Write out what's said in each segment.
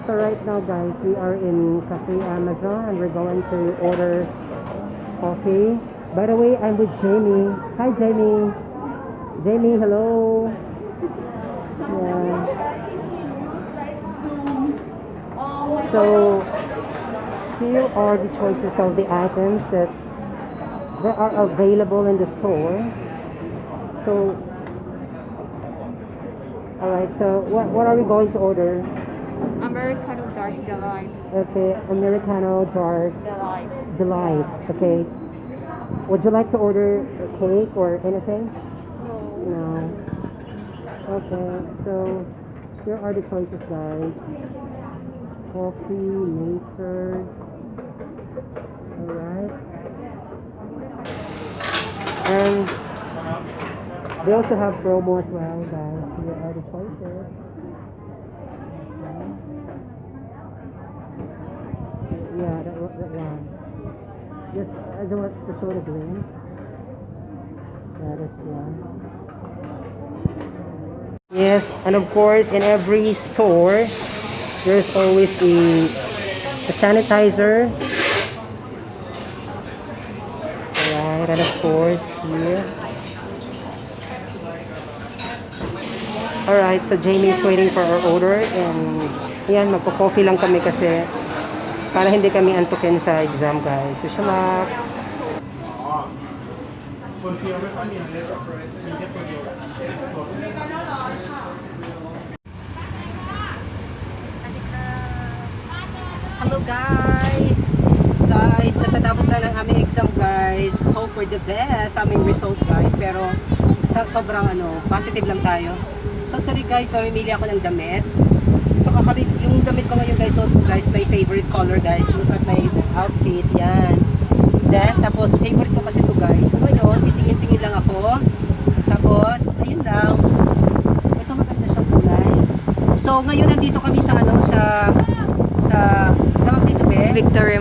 So right now guys, we are in Cafe Amazon and we're going to order coffee. By the way, I'm with Jamie. Hi Jamie. Jamie, hello. Yeah. So here are the choices of the items that are available in the store. So alright, so what are we going to order? Americano dark delight. Okay, Americano dark delight. Okay. Would you like to order a cake or anything? No. Okay, so here are the choices, guys. Coffee, maker. Alright. And they also have promo as well, guys. Here are the choices. Yeah, that one. Just, I don't want to show the green. That is one. Yes, and of course, in every store, there's always a sanitizer. Alright, and of course, here. Alright, so Jamie is waiting for our order. And yan, magpo-coffee lang kami kasi para hindi kami antukin sa exam, guys. Wish you luck. Hello guys! Guys, natatapos na ng aming exam, guys. Hope for the best sa aming result, guys. Pero sobrang positive lang tayo. So today, guys, mamimili ako ng damit. So kakabit yung damit ko ngayon, guys, suot ko, guys, my favorite color, guys. Look at my outfit, yan. Then, tapos favorite ko kasi to, guys. So ngayon, titingin-tingin lang ako. Tapos, ayun lang. Ito maganda siyang kulay. So ngayon nandito kami sa tawag dito, Victory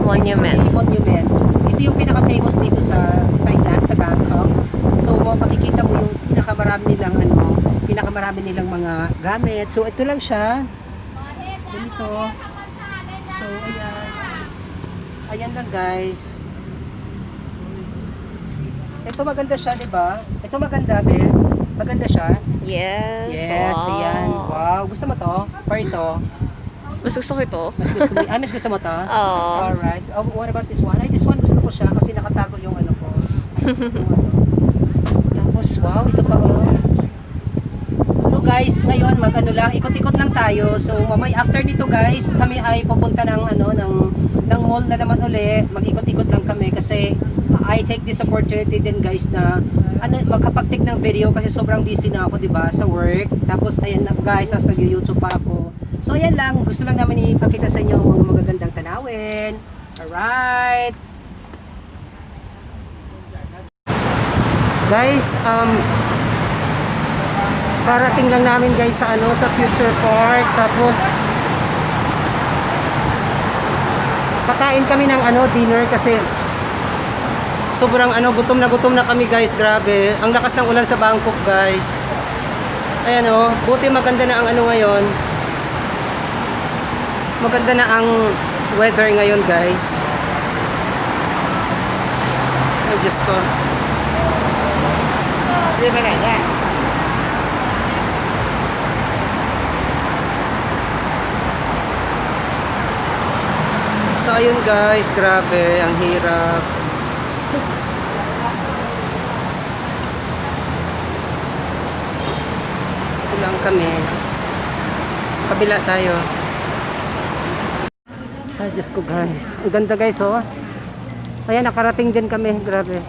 Monument. Monument. Ito yung pinaka-famous dito sa Thailand, sa Bangkok. So makikita mo yung pinakamarami nilang mga gamit. So ito lang siya. Ganito. So ayan. Ayan lang, guys. Ito maganda siya, di ba? Ito maganda, be. Maganda siya. Yes. Yes, wow. ayan. Wow. Gusto mo to? Or ito? Mas gusto ko ito. Mas gusto mo? Mas gusto mo to? Oo. Alright. Oh, what about this one? Ay, this one gusto ko siya kasi nakatago yung ano ko. Tapos, wow, ito pa, oh. So guys, ngayon ikot-ikot lang tayo. So mamay after nito, guys, kami ay pupunta ng ng mall na naman uli. Mag-ikot-ikot lang kami kasi I take this opportunity din, guys, na magkapag-take ng video kasi sobrang busy na ako, 'di ba, sa work. Tapos ayan na, guys, tapos nag-YouTube pa ako. So ayan lang, gusto lang namin ipakita sa inyo ang mga magagandang tanawin. Alright. Guys, parating lang namin, guys, sa sa Future Park. Tapos pakain kami ng dinner kasi sobrang gutom na kami, guys. Grabe, ang lakas ng ulan sa Bangkok, guys. Ayan, buti maganda na ang ngayon. Maganda na ang weather ngayon, guys. Ay, Diyos ko. So ayun, guys, grabe, ang hirap. Ito lang kami. Kabila tayo. Ay, Diyos ko guys. Ang ganda guys, oh. Ayan, nakarating din kami. Grabe.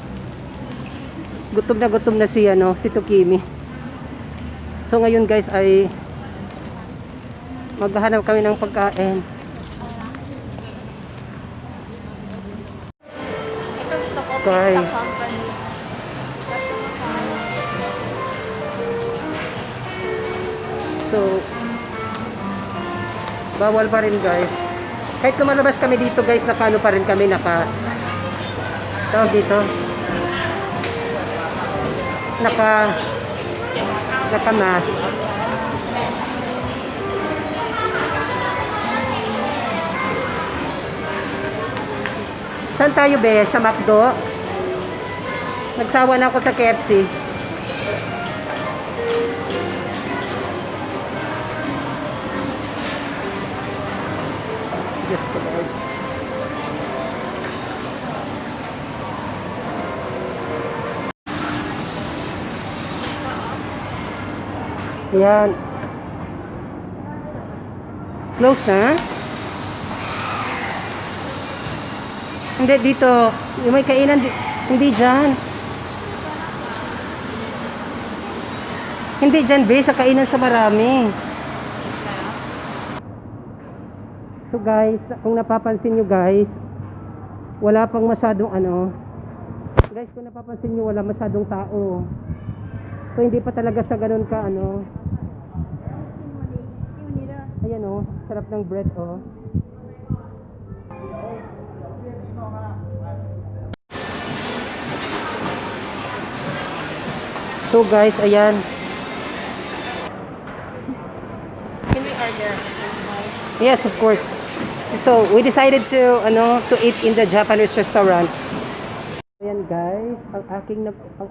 Gutom na si, si Tukimi. So, ngayon guys ay maghahanap kami ng pagkain. Ito gusto ko, Guys. pizza company. So, bawal pa rin guys. Kahit lumalabas kami dito guys, nakano pa rin kami, tawag dito, naka-mask. Saan tayo be? Sa McDo? Nagsawa na ako sa KFC. Diyos ko Lord. Ayan. Close na? Hindi, dito. Yung may kainan, hindi dyan. Hindi dyan, be. Sa kainan sa marami. So guys, kung napapansin nyo guys, wala pang masyadong guys, kung napapansin nyo, wala masyadong tao. So hindi pa talaga siya ganun ka ayan sarap ng bread So guys, ayan. Can we order? Yes, of course. So, we decided to eat in the Japanese restaurant. Ayan guys, ang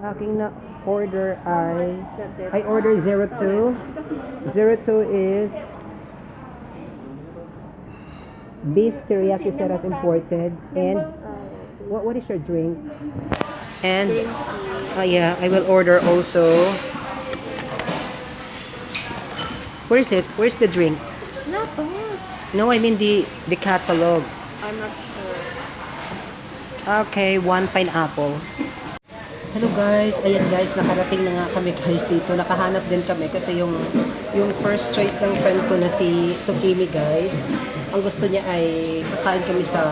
aking na order I order 02. 02 is beef teriyaki setup imported, and what is your drink? And yeah, I will order also. Where is it? Where's the drink? Not bad. No, I mean the catalog. I'm not sure. Okay, 1 pineapple. Hello guys, ayan guys, nakarating na nga kami guys dito. Nakahanap din kami kasi yung first choice ng friend ko na si Tukimi guys. Ang gusto niya ay kakain kami sa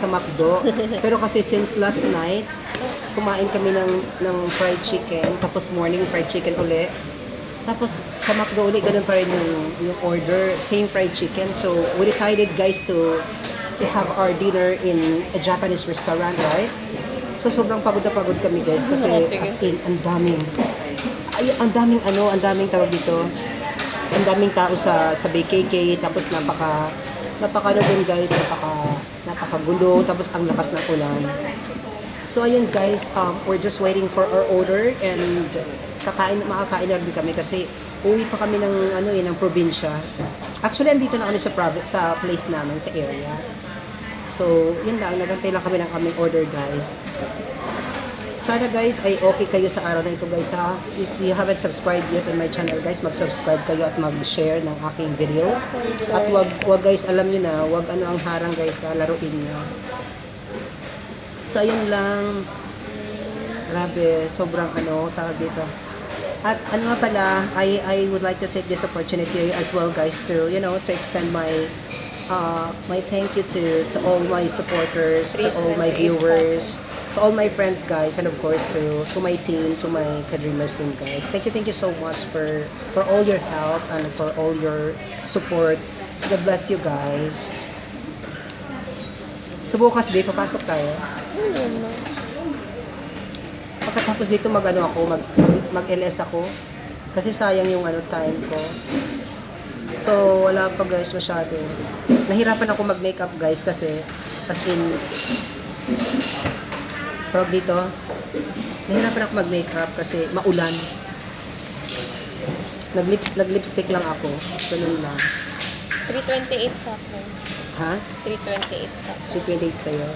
McDo. Pero kasi since last night, kumain kami ng fried chicken, tapos morning fried chicken uli. Tapos sa McDo ulit, ganun pa rin yung order, same fried chicken. So we decided guys to have our dinner in a Japanese restaurant, right? So sobrang pagod na pagod kami guys kasi as in ang daming tawag dito. Ang daming tao sa BKK, tapos napaka din guys, napakagulo, tapos ang lakas ng ulan. So ayun guys, we're just waiting for our order and makakain na rin kami kasi uwi pa kami ng probinsya. Actually, andito na kami sa place namin, sa area. So, yun lang, nagantay lang kami ng aming order guys. Sana guys ay okay kayo sa araw na ito guys ha. If you haven't subscribed yet on my channel guys, mag-subscribe kayo at mag-share ng aking videos. At wag guys, alam nyo na, wag ang harang guys ha, laruin nyo. So, ayun lang. Grabe, sobrang tawag dito. At pala, I would like to take this opportunity as well guys to extend my thank you to all my supporters, to all my viewers, to all my friends guys, and of course to my team, to my Ka-Dreamers team guys. Thank you so much for all your help and for all your support. God bless you guys. So bukas ba, papasok tayo? Pagkatapos dito mag-LS ako kasi sayang yung time ko. So wala pa guys masyado. Nahirapan ako mag-makeup guys kasi as in tawag dito, nahirapan ako mag-makeup kasi maulan. Nag-lipstick lang ako. Ganun lang. 328 sa akin. Ha? 328 sa akin. 228 sa'yo.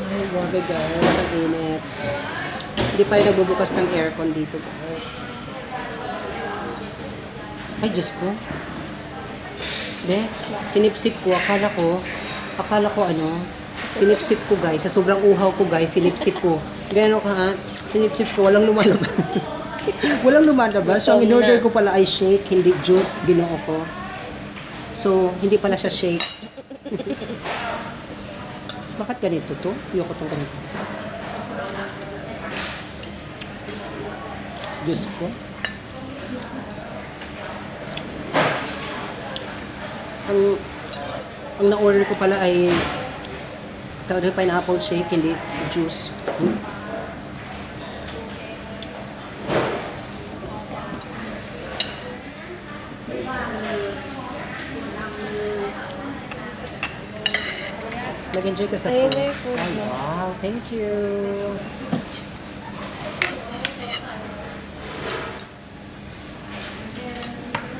Ay, grabe guys, ang init. Hindi pa rin nagbubukas ng aircon dito guys. Ay, Diyos ko. Be, sinipsip ko. Akala ko ano, sinipsip ko guys. Sa sobrang uhaw ko guys, sinipsip ko. Ganyan ka ha, sinipsip ko, walang lumalabas. Walang lumalabas. So, ang in-order ko pala ay shake, hindi juice, ginoo ko. So, hindi pala siya shake. Bakit ganito to? Ayoko tong ganito. Diyos ko. Ang na-order ko pala ay tawag pineapple shake, hindi juice. Nag-enjoy ka sa food? Ay, wow. Thank you.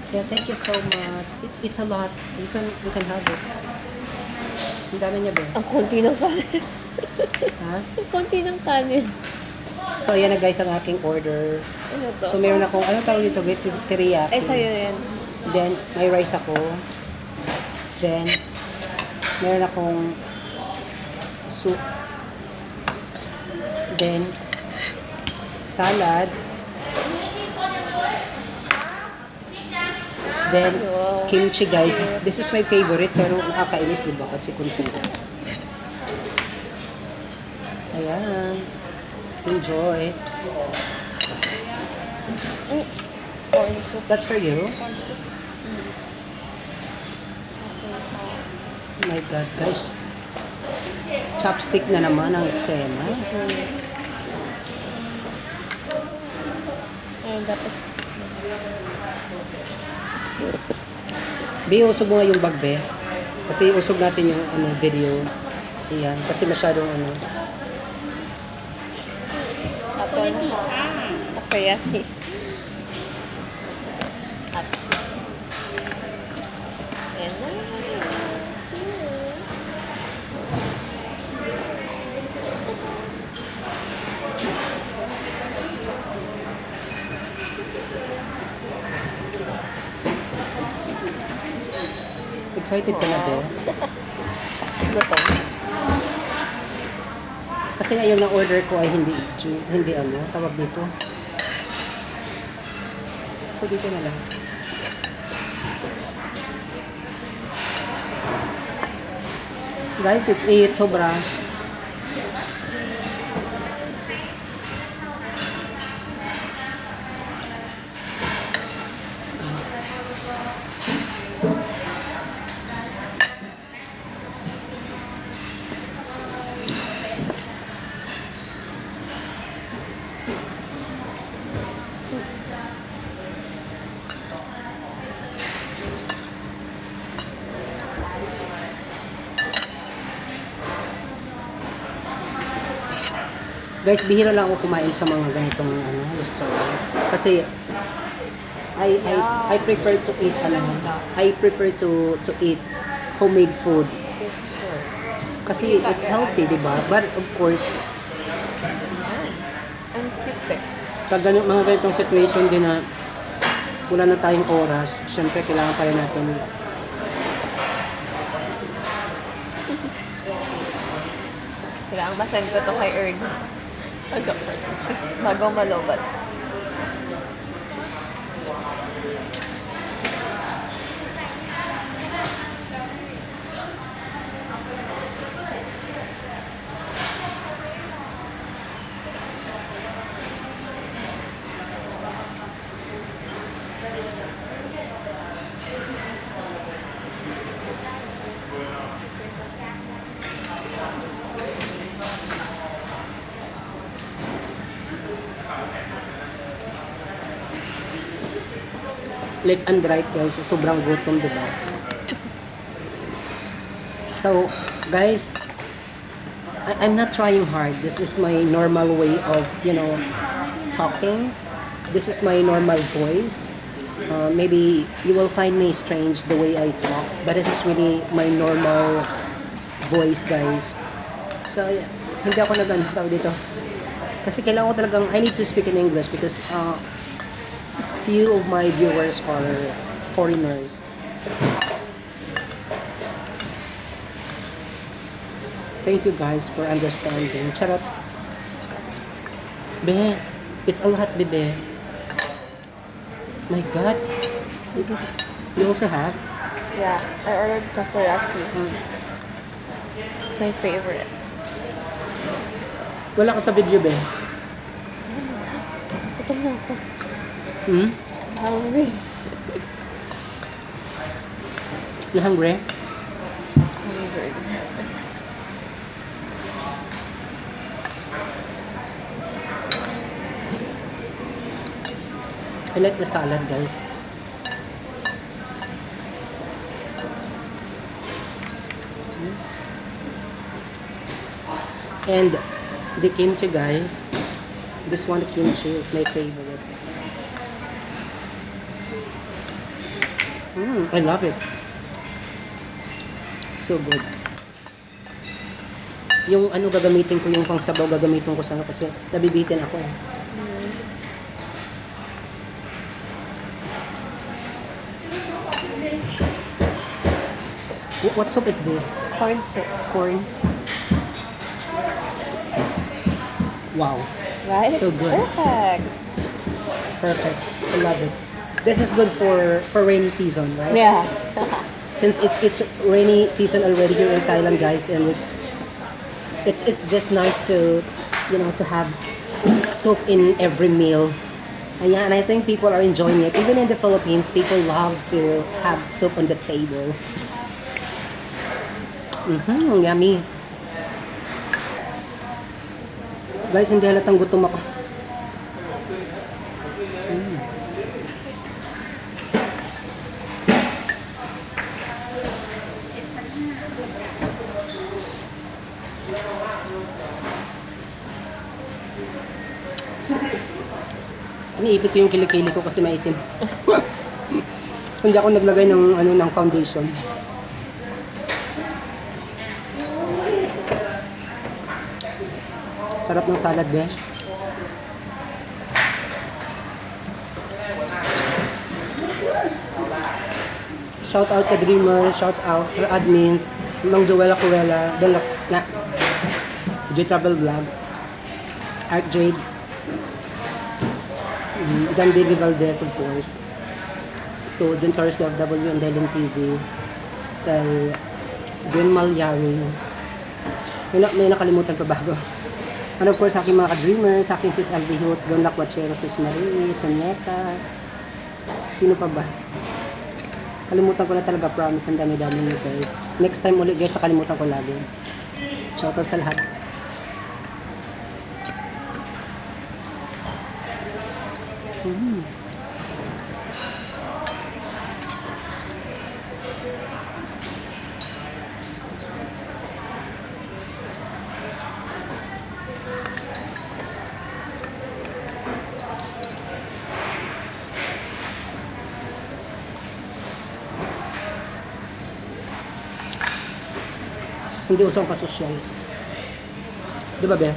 Yeah, thank you so much. It's a lot. You can have it. Ang dami niya ba? Ang konti ng kanin. Ha? Ang konti ng kanin. So, ayan na guys ang aking order. Ano to? So, meron akong, ano tawag dito? Teriyaki. Ay, sa'yo yan. Then, may rice ako. Then, meron akong soup. Then, salad. Then, kimchi guys. This is my favorite pero nakakainis diba kasi kunti. Ayan. Enjoy. Corn soup. That's for you. Oh my God, guys. Chopstick na naman ang eksena. Ayun, dapat. Be, usog mo nga yung bag, be. Kasi usog natin yung video. Ayan, kasi masyadong Ako na. Takoyaki. Up. Ayan na. excited ka na, be. Gutom. Kasi nga yung na-order ko ay hindi ano, tawag dito. So, dito na lang. Guys, let's eat. Sobra. Guys, bihira lang ako kumain sa mga ganitong restaurant. Kasi I prefer to eat I prefer to eat homemade food. Kasi it's healthy, di ba? But of course, Ang cute eh. pag mga ganitong situation din na wala na tayong oras, syempre kailangan pa rin natin Kailangan masend ko to kay Ernie. Bago malobat. left and right, guys. Sobrang gutom, di ba? So, guys, I'm not trying hard. This is my normal way of, talking. This is my normal voice. Maybe you will find me strange the way I talk, but this is really my normal voice, guys. So, yeah, hindi ako tawag dito. Kasi kailangan ko talagang, I need to speak in English because few of my viewers are foreigners. Thank you guys for understanding. Charot. Be, it's a lot, bebe. My God. You also have? Yeah, I ordered takoyaki. It's my favorite. Wala ka sa video, be. Gutom na ako. Hmm? I'm hungry. You hungry? Hungry. I like the salad, guys. And the kimchi, guys. This one, kimchi, is my favorite. I love it. So good. Yung ano gagamitin ko, yung pang sabaw gagamitin ko sana kasi nabibitin ako eh. What soup is this? Corn soup. Corn. Wow. Right? So good. Perfect. Perfect. I love it. This is good for rainy season, right? Yeah. Since it's rainy season already here in Thailand, guys, and it's just nice to to have soup in every meal. And yeah, and I think people are enjoying it. Even in the Philippines, people love to have soup on the table. Yummy. Guys, hindi halatang gutom ako. Iniipit ko yung kilikili ko kasi maitim. Hindi ako naglagay ng foundation. Sarap ng salad, be. Shout out to Dreamer, shout out to admins, Mang Joella Cuella, J Travel Vlog, Art Jade, Dan David Valdez, of course, to Jun Torres Love W and Delen TV, kay Gwen Malyari. May nakalimutan pa bago. And of course, sa aking mga ka-dreamers, sa aking sis Alvi Hoots, Gonlac Wachero, sis Marie, Sonieta, sino pa ba? Kalimutan ko na talaga, promise, ang dami-dami nyo guys. Next time ulit guys, nakalimutan ko lagi. Shoutout sa lahat. Hindi usang pasosyal. Di ba, be?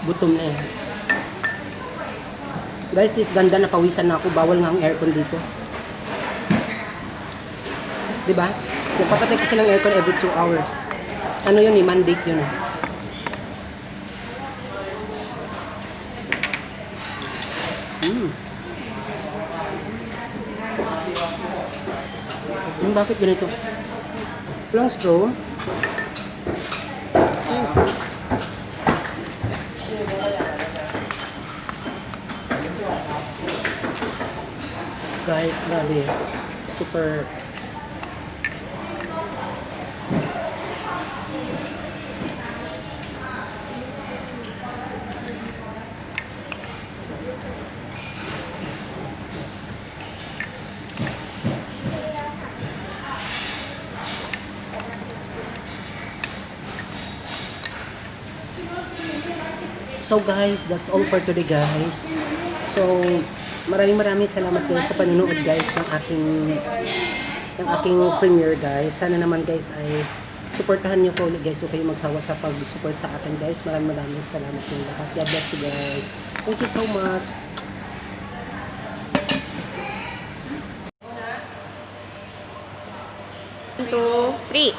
Gutom na eh. Guys, this ganda na pawisan na ako. Bawal nga ang aircon dito. Di ba? Nagpapatay kasi ng aircon every 2 hours. Ano yun eh? Mandate yun eh. Bakit ganito? Walang straw. Guys, grabe. Super. So guys, that's all for today guys. So maraming salamat guys sa panonood guys ng aking premiere guys. Sana naman guys ay supportahan niyo ko ulit guys. Huwag kayong magsawa sa pag-support sa akin guys. Maraming salamat sa inyo lahat. God bless you guys. Thank you so much. 3.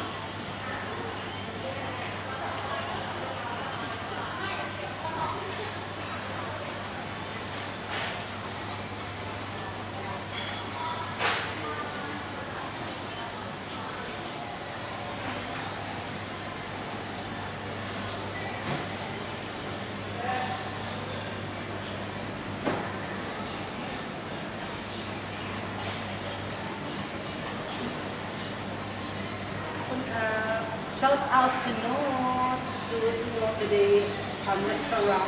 Shout out to the restaurant,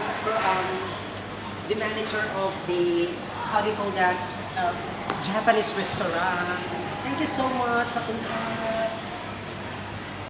the manager of the, how do you call that, Japanese restaurant. Thank you so much, Kapunka.